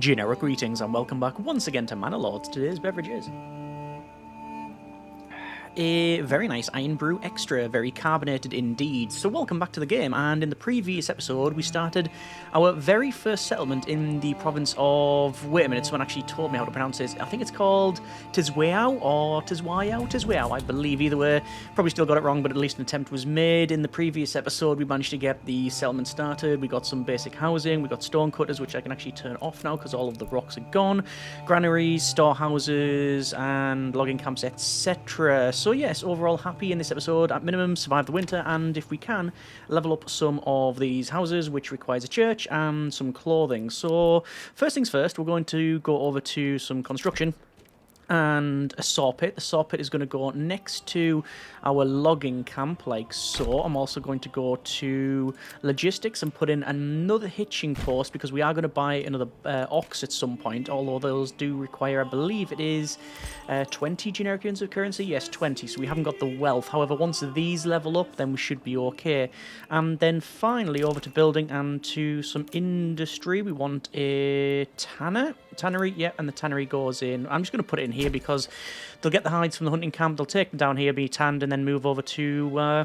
Generic greetings and welcome back once again to Manor Lords. Today's beverage is a very nice Iron Brew Extra, very carbonated indeed. So welcome back to the game, and in the previous episode we started our very first settlement in the province of... Wait a minute, someone actually told me how to pronounce this. I think it's called Tizwayao or Tizwayao, I believe. Either way, probably still got it wrong, but at least an attempt was made. In the previous episode we managed to get the settlement started. We got some basic housing, we got stone cutters, which I can actually turn off now because all of the rocks are gone, granaries, storehouses, and logging camps, etc. So yes, overall happy in this episode. At minimum, survive the winter, and if we can, level up some of these houses, which requires a church and some clothing. So first things first, we're going to go over to some construction and a saw pit. The saw pit is going to go next to our logging camp, like so. I'm also going to go to logistics and put in another hitching post because we are going to buy another ox at some point, although those do require, I believe it is 20 generic units of currency. Yes, 20, so we haven't got the wealth. However, once these level up, then we should be okay. And then finally over to building and to some industry. We want a tannery, yeah, and the tannery goes in. I'm just going to put it in here because they'll get the hides from the hunting camp, they'll take them down here, be tanned, and then move over to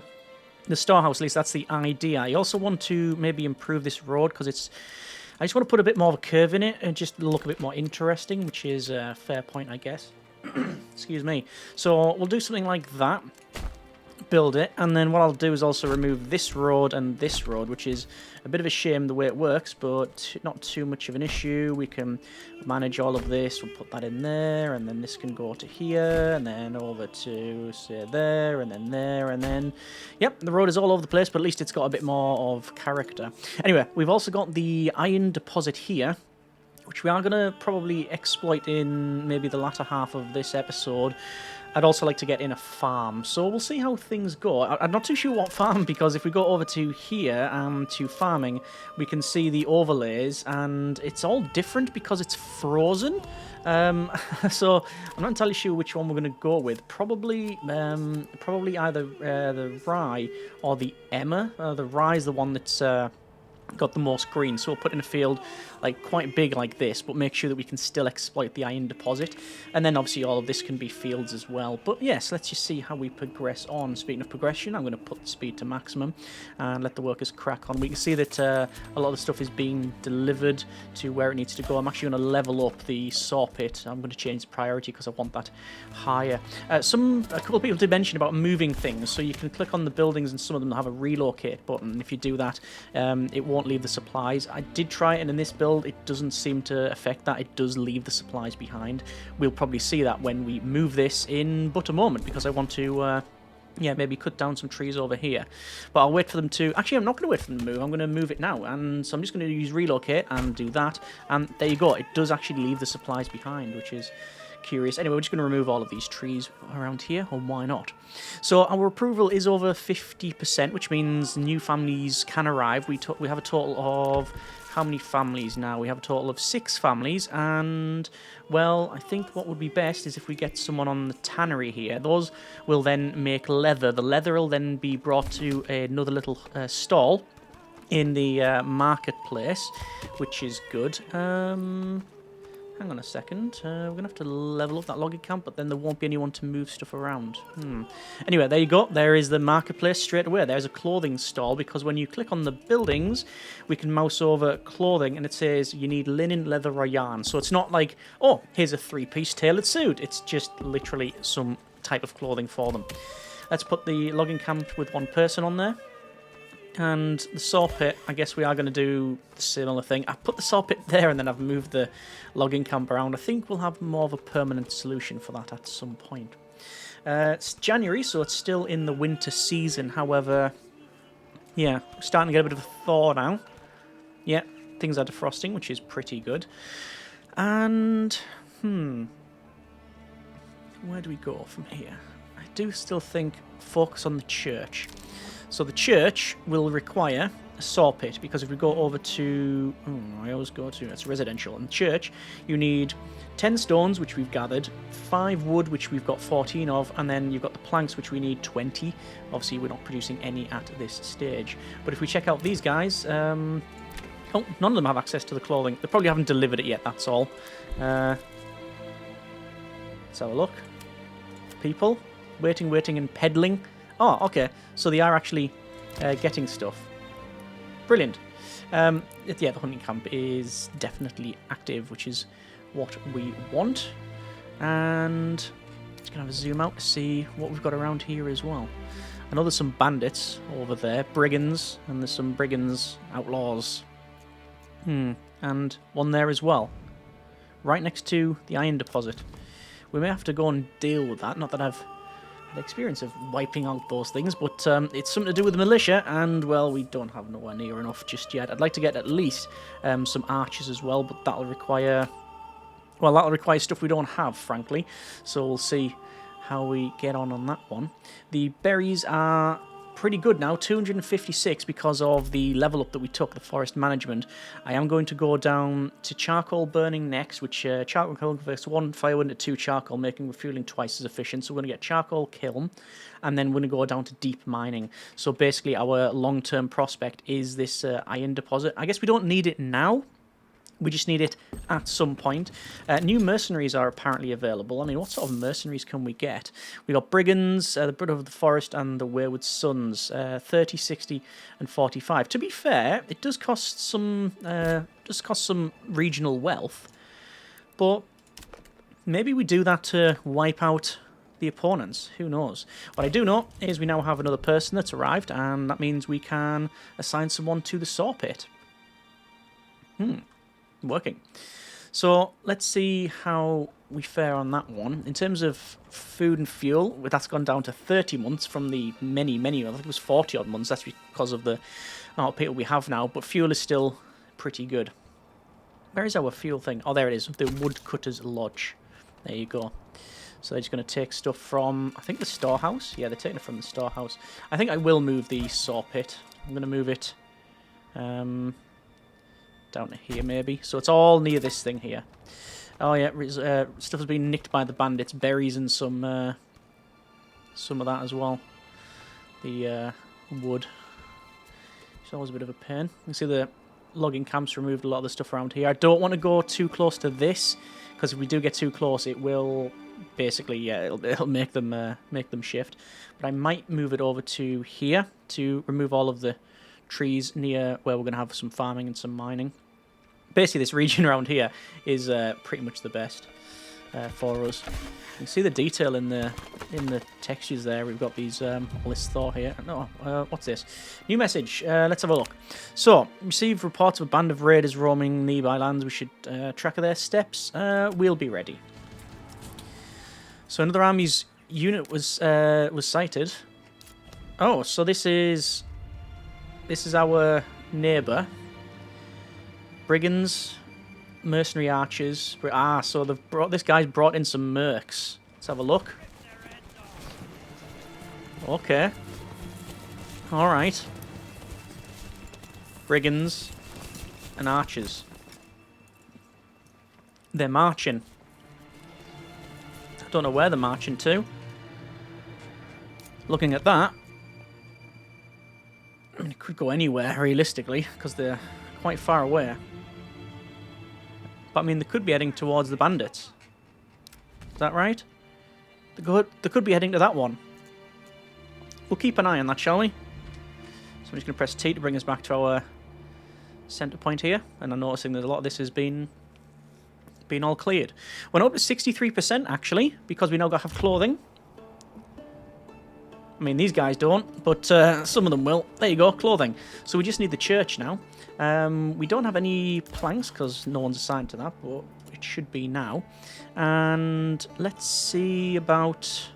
the storehouse. At least that's the idea. I also want to maybe improve this road because I just want to put a bit more of a curve in it and just look a bit more interesting, which is a fair point, I guess. Excuse me. So we'll do something like that. Build it, and then what I'll do is also remove this road and this road, which is a bit of a shame the way it works, but not too much of an issue. We can manage all of this. We'll put that in there, and then this can go to here, and then over to, say, there, and then... Yep, the road is all over the place, but at least it's got a bit more of character. Anyway, we've also got the iron deposit here, which we are going to probably exploit in maybe the latter half of this episode. I'd also like to get in a farm, so we'll see how things go. I'm not too sure what farm, because if we go over to here, to farming, we can see the overlays, and it's all different because it's frozen. So I'm not entirely sure which one we're going to go with. Probably either the rye or the emmer. The rye is the one that's... got the most green, so we'll put in a field like quite big like this, but make sure that we can still exploit the iron deposit, and then obviously all of this can be fields as well. But yes, let's just see how we progress on. Speaking of progression, I'm going to put the speed to maximum and let the workers crack on. We can see that a lot of the stuff is being delivered to where it needs to go. I'm actually going to level up the saw pit. I'm going to change the priority because I want that higher. A couple of people did mention about moving things, so you can click on the buildings and some of them have a relocate button. If you do that, it won't leave the supplies. I did try it, and in this build it doesn't seem to affect that. It does leave the supplies behind. We'll probably see that when we move this in but a moment, because I want to yeah, maybe cut down some trees over here. But I'll wait for them to... Actually, I'm not going to wait for them to move. I'm going to move it now. And so I'm just going to use relocate and do that. And there you go. It does actually leave the supplies behind, which is curious. Anyway, we're just going to remove all of these trees around here, or why not? So our approval is over 50%, which means new families can arrive. We have a total of... How many families now? We have a total of 6 families, and, well, I think what would be best is if we get someone on the tannery here. Those will then make leather. The leather will then be brought to another little stall in the marketplace, which is good. Hang on a second. We're going to have to level up that logging camp, but then there won't be anyone to move stuff around. Anyway, there you go. There is the marketplace straight away. There's a clothing stall, because when you click on the buildings, we can mouse over clothing, and it says you need linen, leather, or yarn. So it's not like, oh, here's a 3-piece tailored suit. It's just literally some type of clothing for them. Let's put the logging camp with 1 person on there. And the saw pit, I guess we are going to do the similar thing. I've put the saw pit there, and then I've moved the logging camp around. I think we'll have more of a permanent solution for that at some point. It's January, so it's still in the winter season. However, yeah, starting to get a bit of a thaw now. Yeah, things are defrosting, which is pretty good. And, where do we go from here? I do still think focus on the church. So the church will require a saw pit, because if we go over to... I always go to... It's residential. And church, you need 10 stones, which we've gathered, 5 wood, which we've got 14 of, and then you've got the planks, which we need 20. Obviously, we're not producing any at this stage. But if we check out these guys, Oh, none of them have access to the clothing. They probably haven't delivered it yet, that's all. Let's have a look. People. Waiting, and peddling. Oh, okay. So they are actually getting stuff. Brilliant. Yeah, the hunting camp is definitely active, which is what we want. And just going to have a zoom out to see what we've got around here as well. I know there's some bandits over there, brigands, and there's some brigands, outlaws. And one there as well, right next to the iron deposit. We may have to go and deal with that. Not that I've had experience of wiping out those things, but it's something to do with the militia, and, well, we don't have nowhere near enough just yet. I'd like to get at least some archers as well, but that'll require stuff we don't have, frankly. So we'll see how we get on that one. The berries are pretty good now, 256 because of the level up that we took, the forest management. I am going to go down to charcoal burning next, which charcoal converts 1 firewood into 2 charcoal, making refueling twice as efficient. So we're going to get charcoal kiln, and then we're going to go down to deep mining. So basically our long-term prospect is this iron deposit. I guess we don't need it now. We just need it at some point. New mercenaries are apparently available. I mean, what sort of mercenaries can we get? We got brigands, the Brother of the Forest, and the Wayward Sons. 30, 60, and 45. To be fair, it does cost some regional wealth, but maybe we do that to wipe out the opponents. Who knows? What I do know is we now have another person that's arrived, and that means we can assign someone to the saw pit. Working. So let's see how we fare on that one. In terms of food and fuel, that's gone down to 30 months from the many, I think it was 40 odd months. That's because of the amount of people we have now, but fuel is still pretty good. Where is our fuel thing? Oh, there it is, the Woodcutter's Lodge. There you go. So they're just going to take stuff from, I think, the storehouse. Yeah, they're taking it from the storehouse. I think I will move the saw pit. I'm going to move it down to here, maybe. So it's all near this thing here. Oh, yeah, stuff has been nicked by the bandits. Berries and some of that as well. The wood. It's always a bit of a pain. You can see the logging camps removed a lot of the stuff around here. I don't want to go too close to this, because if we do get too close, it will basically, yeah, it'll make them shift. But I might move it over to here to remove all of the trees near where we're going to have some farming and some mining. Basically, this region around here is pretty much the best for us. You can see the detail in the textures there. We've got these all this Thor here. No, what's this? New message. Let's have a look. So, received reports of a band of raiders roaming nearby lands. We should track their steps. We'll be ready. So another army's unit was sighted. Oh, so this is our neighbour. Brigands, mercenary archers. So this guy's brought in some mercs. Let's have a look. Okay. Alright. Brigands and archers. They're marching. I don't know where they're marching to. Looking at that, I mean, it could go anywhere, realistically, because they're quite far away. But, I mean, they could be heading towards the bandits. Is that right? They could be heading to that one. We'll keep an eye on that, shall we? So I'm just going to press T to bring us back to our centre point here. And I'm noticing that a lot of this has been all cleared. We're up to 63%, actually, because we now have clothing. I mean, these guys don't, but some of them will. There you go, clothing. So we just need the church now. We don't have any planks because no one's assigned to that, but it should be now. And let's see about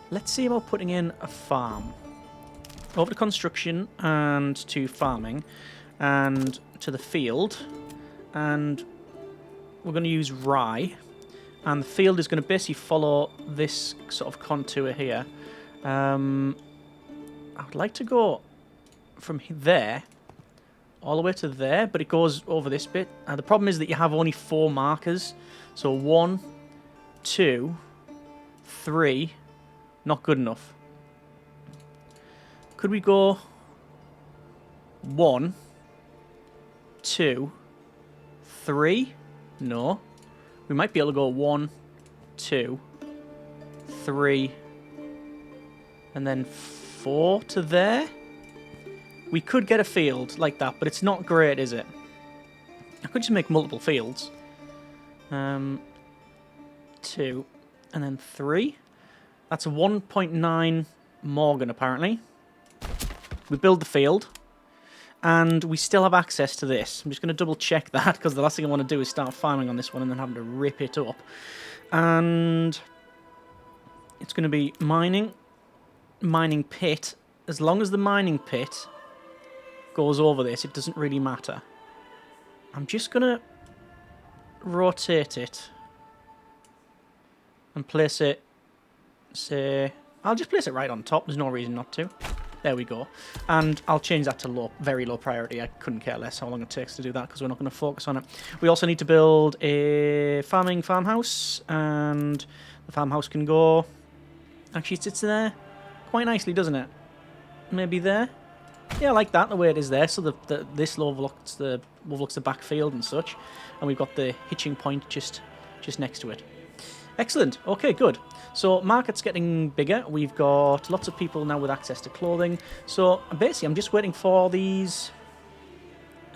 putting in a farm. Over to construction and to farming and to the field. And we're going to use rye. And the field is going to basically follow this sort of contour here. I would like to go from there all the way to there, but it goes over this bit. The problem is that you have only 4 markers. So 1, 2, 3, not good enough. Could we go 1, 2, 3. No. We might be able to go 1, 2, 3, and then 4 to there. We could get a field like that, but it's not great, is it? I could just make multiple fields. 2, and then 3. That's a 1.9 Morgan, apparently. We build the field, and we still have access to this. I'm just going to double check that, because the last thing I want to do is start farming on this one and then having to rip it up. And it's going to be mining pit. As long as the mining pit goes over this, it doesn't really matter. I'm just going to rotate it and place it, say, I'll just place it right on top. There's no reason not to. There we go. And I'll change that to low, very low priority. I couldn't care less how long it takes to do that because we're not going to focus on it. We also need to build a farmhouse, and the farmhouse can go... Actually, it sits there quite nicely, doesn't it? Maybe there? Yeah, I like that, the way it is there. So this overlooks the backfield and such. And we've got the hitching point just next to it. Excellent. Okay, good. So market's getting bigger. We've got lots of people now with access to clothing. So basically, I'm just waiting for these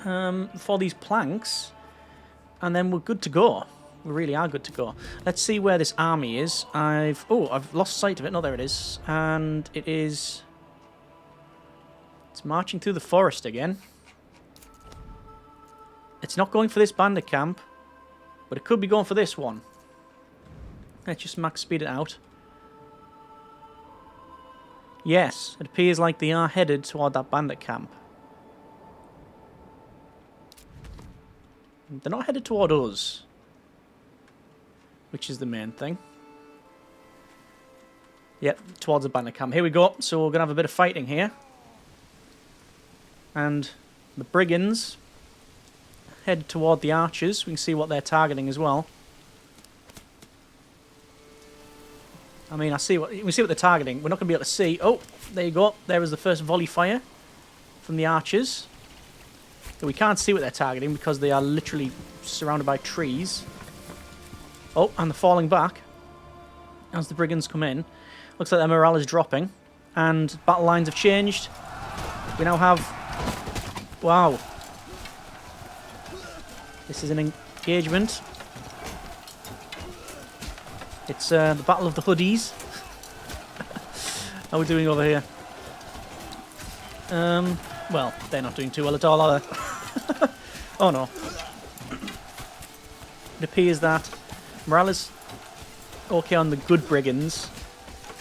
planks, and then we're good to go. We really are good to go. Let's see where this army is. I've lost sight of it. No, there it is. And it's marching through the forest again. It's not going for this bandit camp, but it could be going for this one. Let's just max speed it out. Yes, it appears like they are headed toward that bandit camp. They're not headed toward us, which is the main thing. Yep, towards the bandit camp. Here we go. So we're going to have a bit of fighting here. And the brigands head toward the archers. We can see what they're targeting as well. I mean, we see what they're targeting. We're not going to be able to see. Oh, there you go. There is the first volley fire from the archers. But we can't see what they're targeting because they are literally surrounded by trees. Oh, and they're falling back as the brigands come in. Looks like their morale is dropping. And battle lines have changed. We now have... Wow. This is an engagement. It's the Battle of the Hoodies. How are we doing over here? Well, they're not doing too well at all, are they? Oh no. It appears that morale is okay on the good brigands,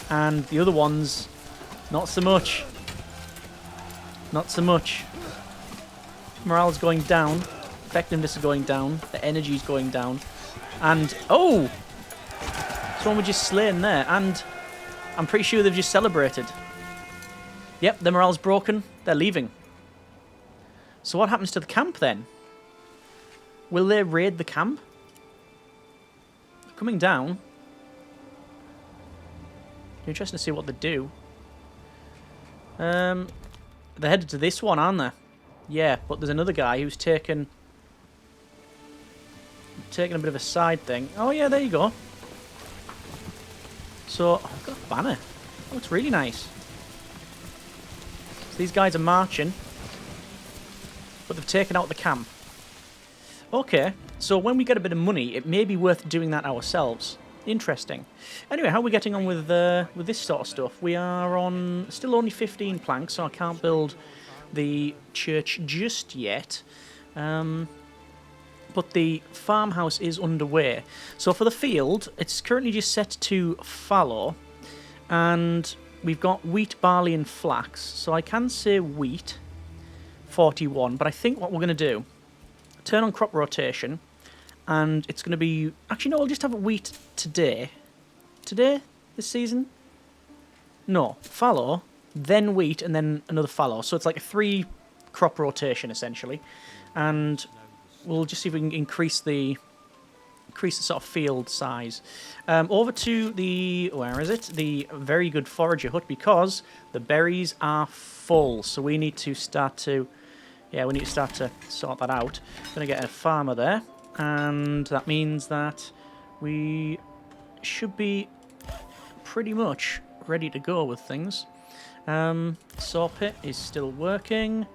and the other ones, not so much. Not so much. Morale is going down. Effectiveness is going down. The energy is going down. And, oh! Someone was just slain there, and I'm pretty sure they've just celebrated. Yep, their morale's broken. They're leaving. So what happens to the camp then? Will they raid the camp? They're coming down. Interesting to see what they do. They're headed to this one, aren't they? Yeah, but there's another guy who's taken a bit of a side thing. Oh yeah, there you go. So, I've got a banner. That looks really nice. So these guys are marching, but they've taken out the camp. Okay, so when we get a bit of money, it may be worth doing that ourselves. Interesting. Anyway, how are we getting on with this sort of stuff? We are on still only 15 planks, so I can't build the church just yet. But the farmhouse is underway. So for the field, it's currently just set to fallow, and we've got wheat, barley, and flax. So I can say wheat, 41, but I think what we're going to do, turn on crop rotation, and it's going to be... Actually, no, we'll just have wheat today. Today? This season? No, fallow, then wheat, and then another fallow. So it's like a 3 crop rotation, essentially. And we'll just see if we can increase the sort of field size. Over to the... Where is it? The very good forager hut, because the berries are full. So we need to start to Yeah, we need to start to sort that out. Going to get a farmer there, and that means that we should be pretty much ready to go with things. Saw pit is still working.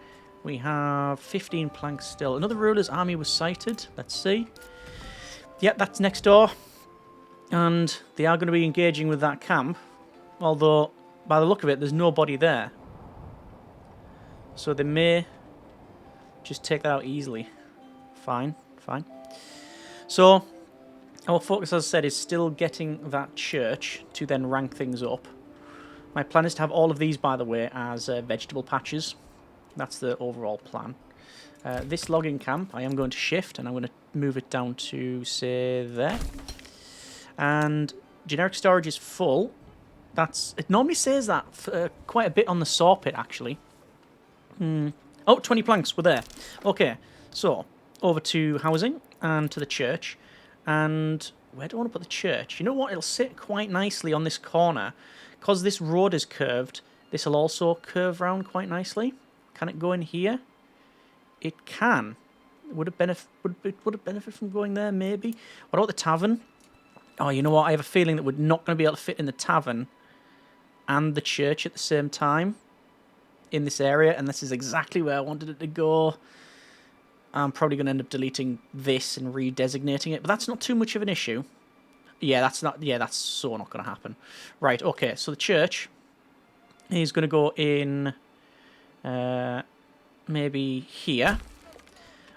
We have 15 planks still. Another ruler's army was sighted. Let's see. Yep, that's next door. And they are going to be engaging with that camp. Although, by the look of it, there's nobody there. So they may just take that out easily. Fine, fine. So, our focus, as I said, is still getting that church to then rank things up. My plan is to have all of these, by the way, as vegetable patches. That's the overall plan. This logging camp, I am going to shift, and I'm going to move it down to, say, there. And generic storage is full. It normally says that for, quite a bit on the saw pit, actually. Oh, 20 planks were there. Okay, so over to housing and to the church. And where do I want to put the church? You know what? It'll sit quite nicely on this corner. Because this road is curved, this will also curve round quite nicely. Can it go in here? It can. Would it benefit from going there? Maybe. What about the tavern? Oh, you know what? I have a feeling that we're not going to be able to fit in the tavern and the church at the same time in this area, and this is exactly where I wanted it to go. I'm probably going to end up deleting this and redesignating it, but that's not too much of an issue. Yeah, that's so not going to happen. Right, okay, so the church is going to go in maybe here,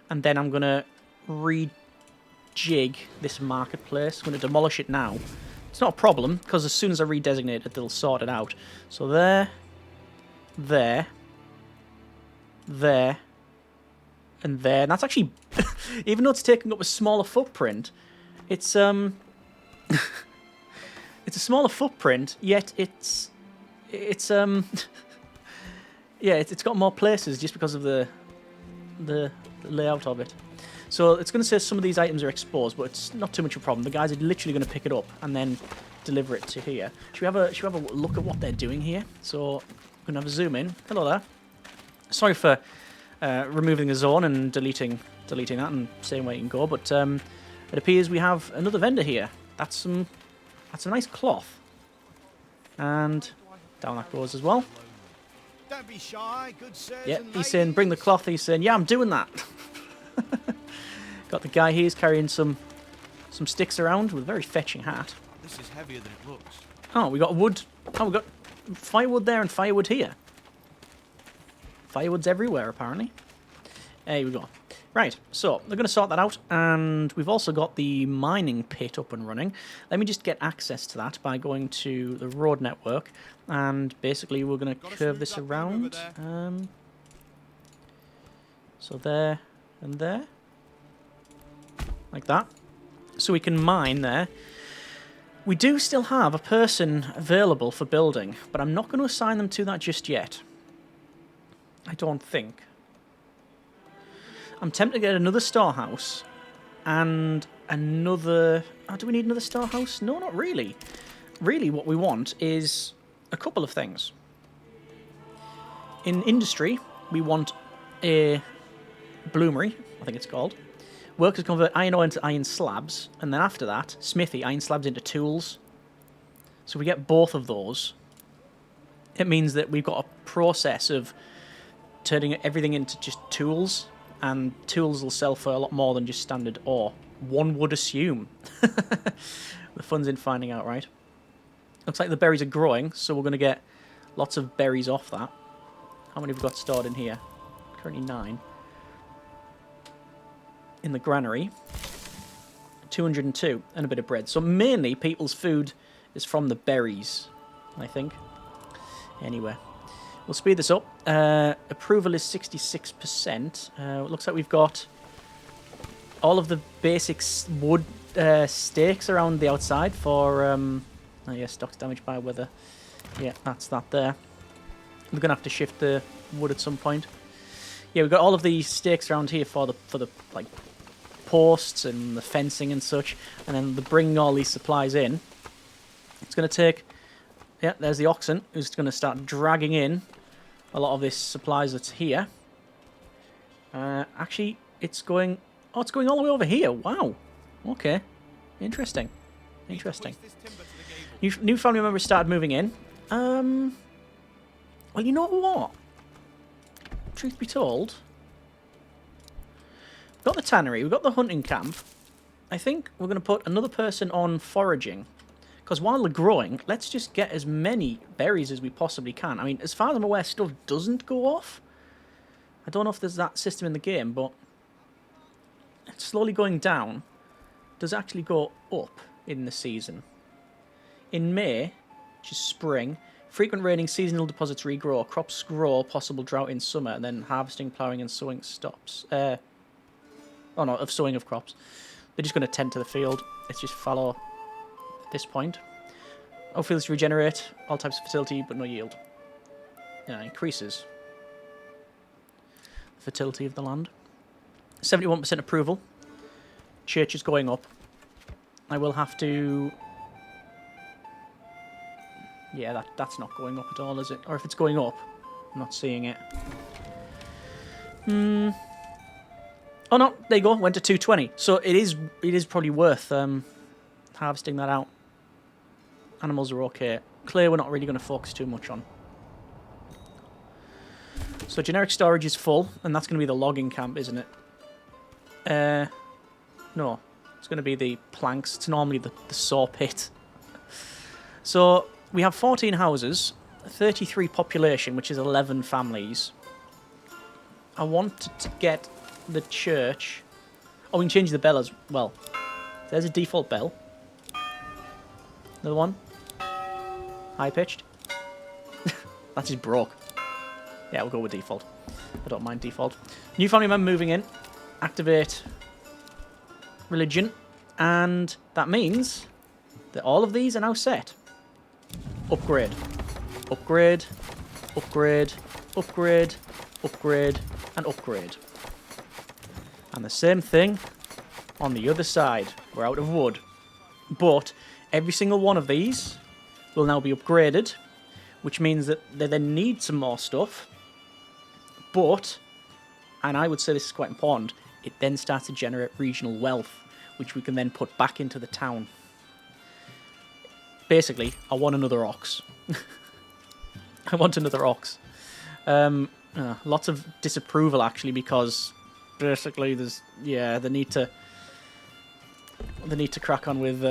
and then I'm going to rejig this marketplace. I'm going to demolish it now. It's not a problem, because as soon as I redesignate it, they'll sort it out. So there, there, there, and there. And that's actually, even though it's taking up a smaller footprint, it's it's a smaller footprint, yet it's yeah, it's got more places just because of the layout of it. So it's going to say some of these items are exposed, but it's not too much of a problem. The guys are literally going to pick it up and then deliver it to here. Should we have a look at what they're doing here? So I'm going to have a zoom in. Hello there. Sorry for removing the zone and deleting that and saying where you can go, but it appears we have another vendor here. That's a nice cloth. And down that goes as well. Don't be shy, good sirs. Yeah, he's saying bring the cloth. He's saying, yeah, I'm doing that. Got the guy here, he's carrying some sticks around with a very fetching hat. This is heavier than it looks. Oh, we got wood. Oh, we got firewood there and firewood here. Firewood's everywhere, apparently. There we go. Right, so they're going to sort that out, and we've also got the mining pit up and running. Let me just get access to that by going to the road network, and basically we're going to curve this around. So there and there. Like that. So we can mine there. We do still have a person available for building, but I'm not going to assign them to that just yet. I don't think. I'm tempted to get another storehouse and another... Oh, do we need another storehouse? No, not really. Really, what we want is a couple of things. In industry, we want a bloomery, I think it's called. Workers convert iron ore into iron slabs, and then after that, smithy, iron slabs into tools. So we get both of those. It means that we've got a process of turning everything into just tools, and tools will sell for a lot more than just standard ore. One would assume. The fun's in finding out, right? Looks like the berries are growing, so we're going to get lots of berries off that. How many have we got stored in here? Currently 9. In the granary, 202, and a bit of bread. So mainly people's food is from the berries, I think. Anyway. We'll speed this up. Approval is 66%. It looks like we've got all of the basic wood stakes around the outside for... oh yeah, stocks damaged by weather. Yeah, that's that there. We're going to have to shift the wood at some point. Yeah, we've got all of these stakes around here for the like posts and the fencing and such. And then the bringing all these supplies in. It's going to take... Yeah, there's the oxen who's going to start dragging in a lot of this supplies that's here. Actually, it's going... Oh, it's going all the way over here. Wow. Okay. Interesting. Interesting. New family members started moving in. Well, you know what? Truth be told, we've got the tannery, we've got the hunting camp. I think we're going to put another person on foraging. Because while they're growing, let's just get as many berries as we possibly can. I mean, as far as I'm aware, stuff doesn't go off. I don't know if there's that system in the game, but it's slowly going down. Does actually go up in the season. In May, which is spring, frequent raining, seasonal deposits regrow, crops grow, possible drought in summer, and then harvesting, ploughing, and sowing stops. Of sowing of crops. They're just going to tend to the field. It's just fallow at this point. All fields regenerate, all types of fertility, but no yield. Increases the fertility of the land. 71% approval. Church is going up. I will have to... Yeah, that's not going up at all, is it? Or if it's going up, I'm not seeing it. Oh no, there you go. Went to 220. So it is probably worth harvesting that out. Animals are okay. Clay we're not really going to focus too much on. So generic storage is full, and that's going to be the logging camp, isn't it? No, it's going to be the planks. It's normally the saw pit. So we have 14 houses, 33 population, which is 11 families. I wanted to get the church... Oh, we can change the bell as well. There's a default bell. Another one. High-pitched. That just broke. Yeah, we'll go with default. I don't mind default. New family member moving in. Activate religion. And that means that all of these are now set. Upgrade. Upgrade. Upgrade. Upgrade. Upgrade. And upgrade. And the same thing on the other side. We're out of wood. But every single one of these will now be upgraded, which means that they then need some more stuff. But, and I would say this is quite important, it then starts to generate regional wealth, which we can then put back into the town. Basically, I want another ox. I want another ox. Lots of disapproval, actually, because basically there's... Yeah, they need to crack on with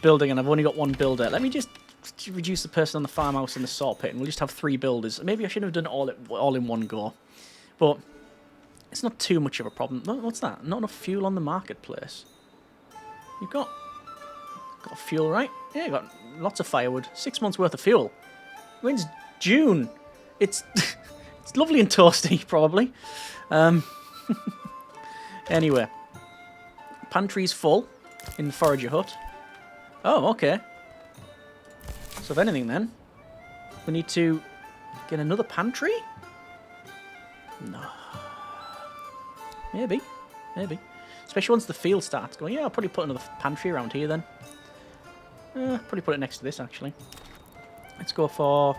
building, and I've only got one builder. Let me just reduce the person on the farmhouse and the saw pit, and we'll just have 3 builders. Maybe I should have done it all in one go. But it's not too much of a problem. What's that? Not enough fuel on the marketplace. You've got fuel, right? Yeah, you got lots of firewood. 6 months worth of fuel. When's June? It's it's lovely and toasty, probably. Anyway, pantry's full in the forager hut. Oh, okay. So if anything, then we need to get another pantry. No. Maybe. Especially once the field starts going. Yeah, I'll probably put another pantry around here then. Probably put it next to this, actually. Let's go for...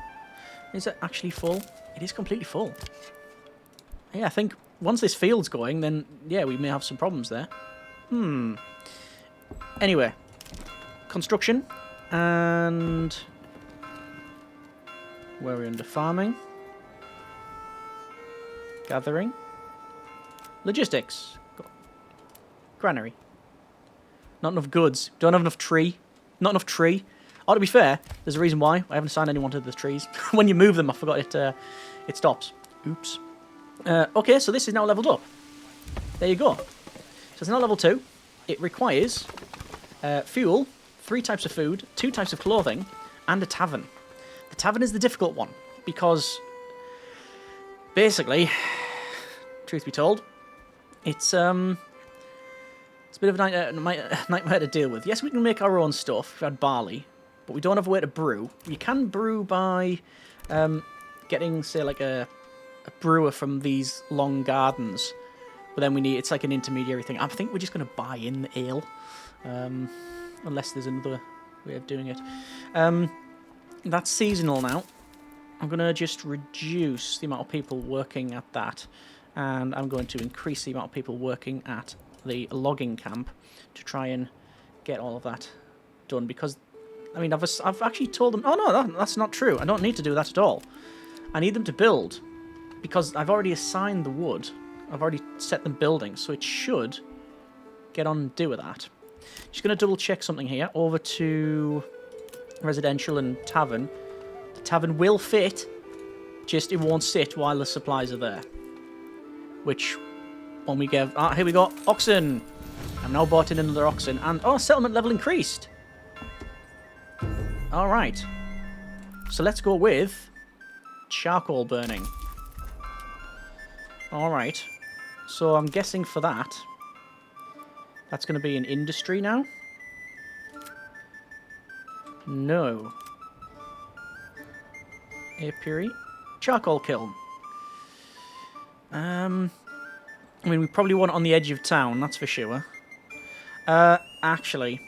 Is it actually full? It is completely full. Yeah, I think once this field's going, then, yeah, we may have some problems there. Anyway. Construction. And... Where are we under? Farming. Gathering. Logistics. Granary. Not enough goods. Don't have enough tree. Not enough tree. Oh, to be fair, there's a reason why. I haven't assigned anyone to the trees. When you move them, I forgot it stops. Oops. Okay, so this is now leveled up. There you go. So it's now level 2. It requires fuel, 3 types of food, 2 types of clothing, and a tavern. The tavern is the difficult one, because basically, truth be told, it's a bit of a nightmare to deal with. Yes, we can make our own stuff. We've had barley, but we don't have a way to brew. You can brew by getting, say, like a brewer from these long gardens. But then it's like an intermediary thing. I think we're just going to buy in the ale. Unless there's another way of doing it. That's seasonal now. I'm going to just reduce the amount of people working at that. And I'm going to increase the amount of people working at the logging camp to try and get all of that done. Because, I mean, I've actually told them... Oh, no, that's not true. I don't need to do that at all. I need them to build. Because I've already assigned the wood. I've already set them building. So it should get on and do with that. Just going to double check something here. Over to residential and tavern. The tavern will fit. Just it won't sit while the supplies are there. Which, when we get... Ah, here we go. Oxen. I've now bought in another oxen. And, oh, settlement level increased. Alright. So let's go with charcoal burning. Alright. So I'm guessing for that, that's going to be an industry now? No. Apiary. Charcoal kiln. I mean, we probably want it on the edge of town, that's for sure. Actually,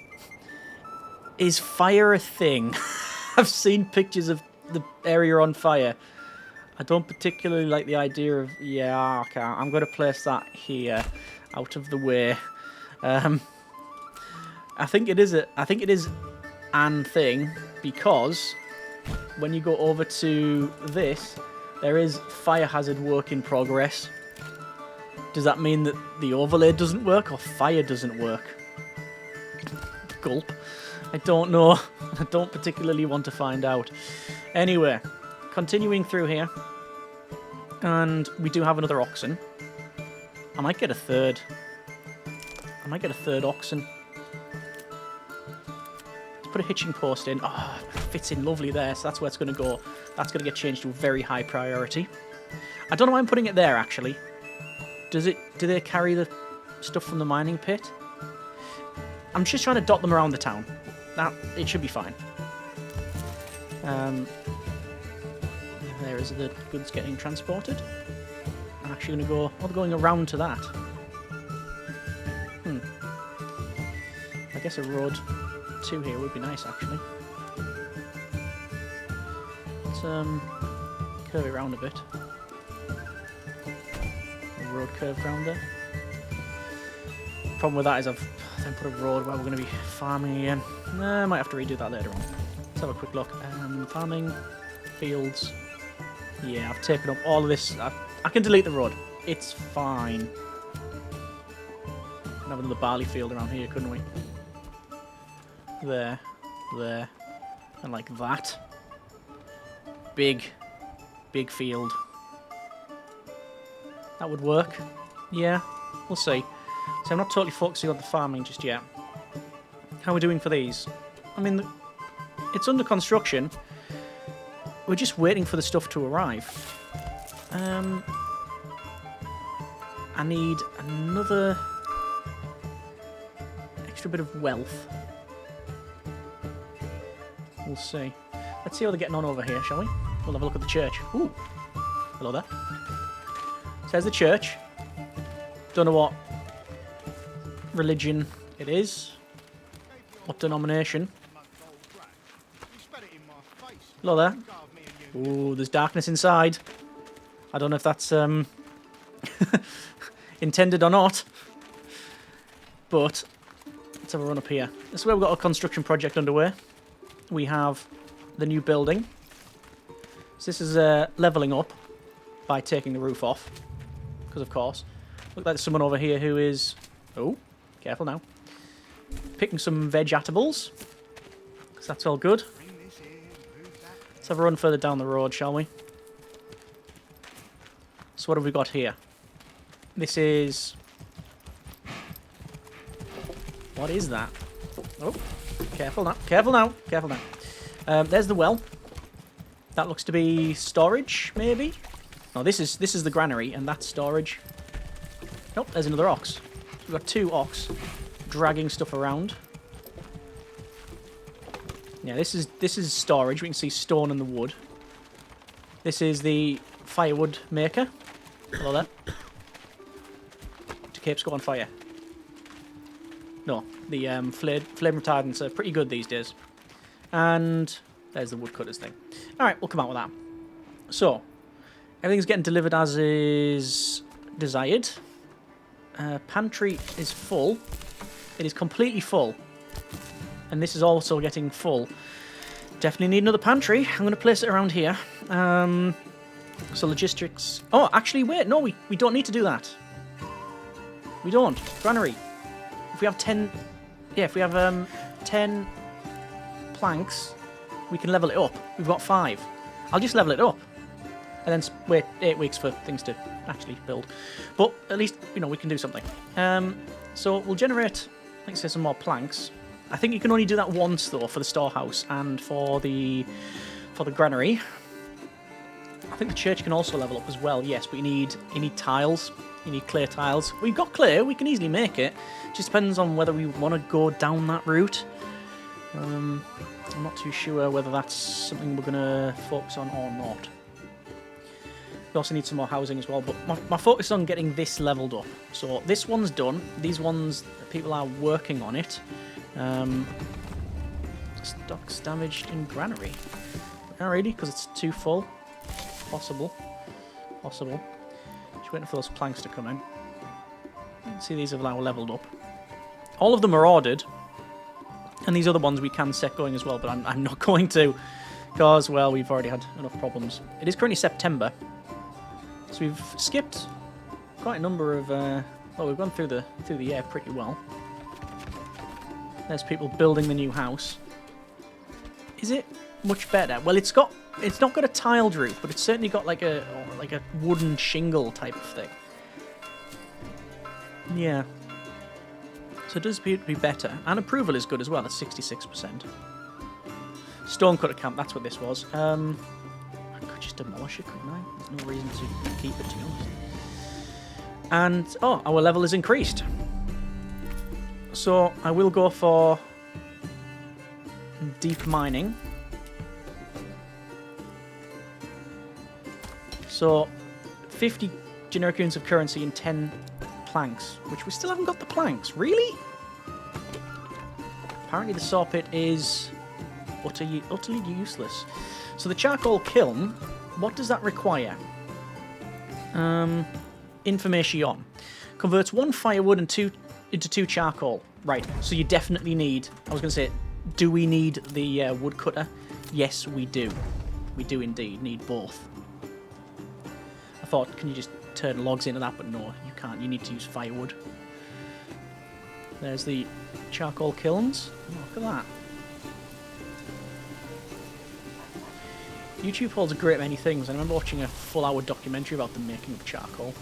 is fire a thing? I've seen pictures of the area on fire. I don't particularly like the idea of... Yeah, okay, I'm going to place that here, out of the way. I think it is an thing, because when you go over to this, there is fire hazard work in progress. Does that mean that the overlay doesn't work or fire doesn't work? Gulp. I don't know. I don't particularly want to find out. Anyway, continuing through here. And we do have another oxen. I might get a third. Oxen. Let's put a hitching post in. Oh, it fits in lovely there, so that's where it's going to go. That's going to get changed to a very high priority. I don't know why I'm putting it there, actually. Do they carry the stuff from the mining pit? I'm just trying to dot them around the town. It should be fine. There is the goods getting transported. I'm actually going to go... Oh, they're going around to that. I guess a road to here would be nice, actually. Let's curve it around a bit. A road curved round there. Problem with that is I've then put a road where we're going to be farming again. I might have to redo that later on. Let's have a quick look. Farming, fields. Yeah, I've taken up all of this. I can delete the road. It's fine. Can have another barley field around here, couldn't we? There, and like that. Big field. That would work. Yeah, we'll see. So I'm not totally focusing on the farming just yet. How are we doing for these? I mean, it's under construction. We're just waiting for the stuff to arrive. I need another extra bit of wealth. We'll see. Let's see how they're getting on over here, shall we? We'll have a look at the church. Ooh. Hello there. Says the church. Don't know what religion it is. What denomination. Hello there. Ooh, there's darkness inside. I don't know if that's intended or not. But let's have a run up here. This is where we've got a construction project underway. We have the new building. So this is levelling up by taking the roof off. Because of course. Look like there's someone over here who is... Oh, careful now. Picking some vegetables. Because that's all good. Let's have a run further down the road, shall we? So what have we got here? This is... What is that? Oh, careful now. Careful now. Careful now. There's the well. That looks to be storage, maybe? No, this is the granary, and that's storage. Nope, there's another ox. So we've got two ox dragging stuff around. Yeah, this is storage. We can see stone and the wood. This is the firewood maker. Hello there. To Cape's go on fire. No, the flame retardants are pretty good these days. And there's the woodcutters thing. Alright, we'll come out with that. So, everything's getting delivered as is desired. Pantry is full. It is completely full. And this is also getting full. Definitely need another pantry. I'm going to place it around here. So logistics... Oh, actually, wait. No, we don't need to do that. We don't. Granary. If we have 10... Yeah, if we have 10 planks, we can level it up. We've got 5. I'll just level it up. And then wait 8 weeks for things to actually build. But at least, you know, we can do something. So we'll generate, like I say, some more planks. I think you can only do that once, though, for the storehouse and for the granary. I think the church can also level up as well, yes, but you need tiles. You need clay tiles. We've got clay, we can easily make it. Just depends on whether we want to go down that route. I'm not too sure whether that's something we're going to focus on or not. We also need some more housing as well, but my focus is on getting this leveled up. So this one's done. These ones, people are working on it. Stocks damaged in granary. Not really, because it's too full. Possible. Just waiting for those planks to come in. See, these have now leveled up. All of them are ordered. And these other ones we can set going as well, but I'm not going to. Because, well, we've already had enough problems. It is currently September. So we've skipped quite a number of... well, we've gone through the year pretty well. There's people building the new house. Is it much better? Well, it's not got a tiled roof, but it's certainly got like a wooden shingle type of thing. Yeah. So it does appear to be better. And approval is good as well, at 66%. Stonecutter camp, that's what this was. I could just demolish it, couldn't I? There's no reason to keep it, to be honest. And, oh, our level is increased. So I will go for deep mining. So 50 generic units of currency and 10 planks, which we still haven't got the planks. Really? Apparently the saw pit is utterly useless. So the charcoal kiln, what does that require? Information. Converts 1 firewood into 2 charcoal. Right, so you definitely need... I was going to say, do we need the woodcutter? Yes, we do. We do indeed need both. I thought, can you just turn logs into that? But no, you can't. You need to use firewood. There's the charcoal kilns. Oh, look at that. YouTube holds a great many things. I remember watching a full-hour documentary about the making of charcoal.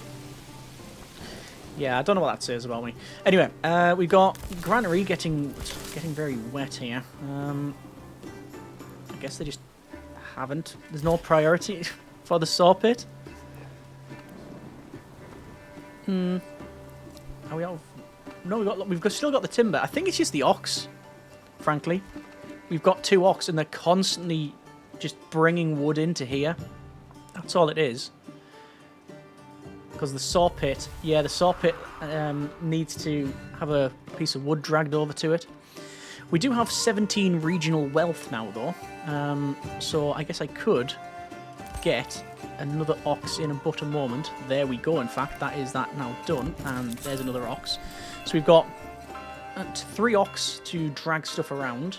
Yeah, I don't know what that says about me. Anyway, we've got granary getting very wet here. I guess they just haven't. There's no priority for the saw pit. Are we out of... No, we've still got the timber. I think it's just the ox, frankly. We've got 2 ox and they're constantly just bringing wood into here. That's all it is. Because the saw pit, yeah, the saw pit needs to have a piece of wood dragged over to it. We do have 17 regional wealth now, though. So I guess I could get another ox in but a moment. There we go, in fact. That is that now done. And there's another ox. So we've got 3 ox to drag stuff around.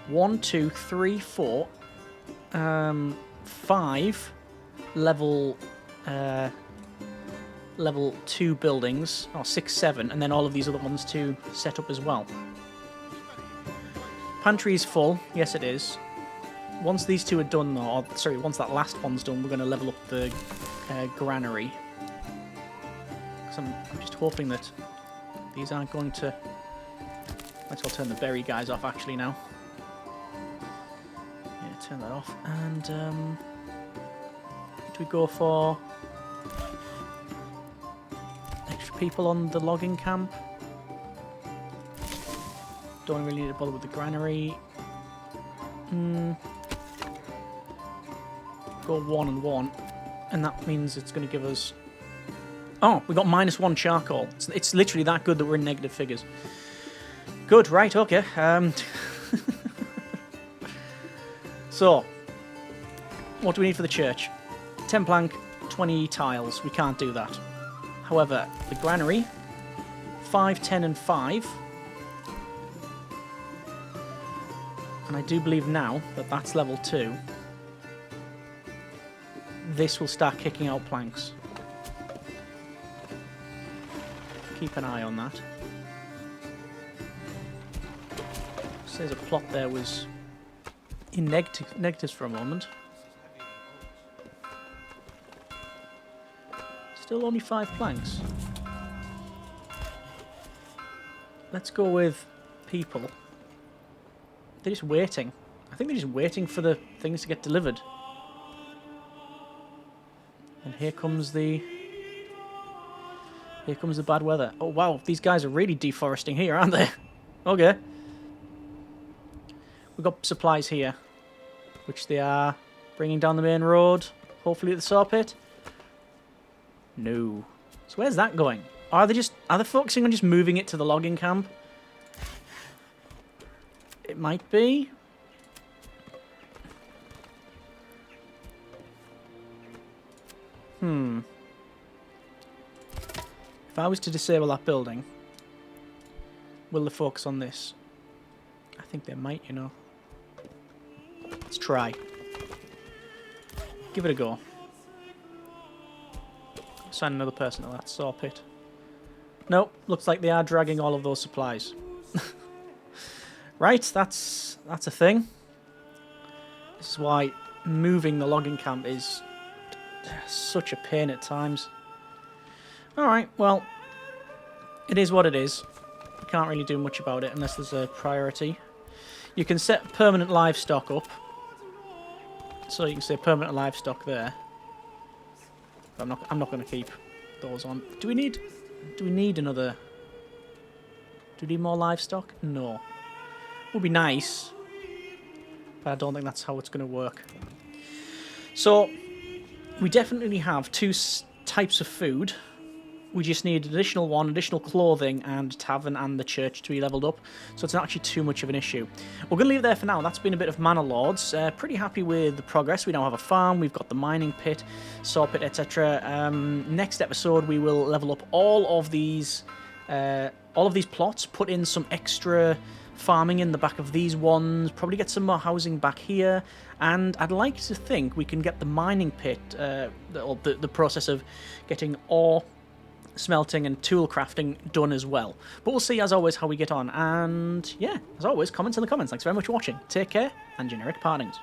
1, 2, 3, 4. 5 level 2 buildings, or 6, 7, and then all of these other ones to set up as well. Pantry is full, yes it is. Once these 2 are done, though, or sorry, once that last one's done, we're going to level up the granary. Because I'm just hoping that these aren't going to... Might as well turn the berry guys off actually now. Yeah, turn that off. And do we go for extra people on the logging camp? Don't really need to bother with the granary. Go 1 and 1, and that means it's going to give us... Oh, we got -1 charcoal. It's literally that good that we're in negative figures. Good, right, okay. So, what do we need for the church? 10 plank, 20 tiles. We can't do that. However, the granary, 5, 10 and 5. And I do believe now that that's level 2. This will start kicking out planks. Keep an eye on that. Says a plot there was in negatives for a moment. Still only 5 planks. Let's go with people. They're just waiting. I think they're just waiting for the things to get delivered. And here comes the bad weather. Oh wow, these guys are really deforesting here, aren't they? Okay. We've got supplies here, which they are bringing down the main road, hopefully at the saw pit. No. So where's that going? Are they focusing on just moving it to the logging camp? It might be. If I was to disable that building, will they focus on this? I think they might, you know. Let's try. Give it a go. Assign another person to that saw pit. Nope, looks like they are dragging all of those supplies. Right, that's a thing. This is why moving the logging camp is such a pain at times. Alright, well, it is what it is. You can't really do much about it unless there's a priority. You can set permanent livestock up. So you can say permanent livestock there. But I'm not going to keep those on. Do we need another? Do we need more livestock? No. Would be nice, but I don't think that's how it's going to work. So we definitely have 2 types of food. We just need additional clothing, and tavern and the church to be leveled up. So it's not actually too much of an issue. We're going to leave it there for now. That's been a bit of Manor Lords. Pretty happy with the progress. We now have a farm. We've got the mining pit, saw pit, etc. Next episode, we will level up all of these plots. Put in some extra farming in the back of these ones. Probably get some more housing back here. And I'd like to think we can get the mining pit, the process of getting ore, smelting and tool crafting done as well. But we'll see, as always, how we get on. And yeah, as always, comments in the comments. Thanks very much for watching. Take care, and generic partings.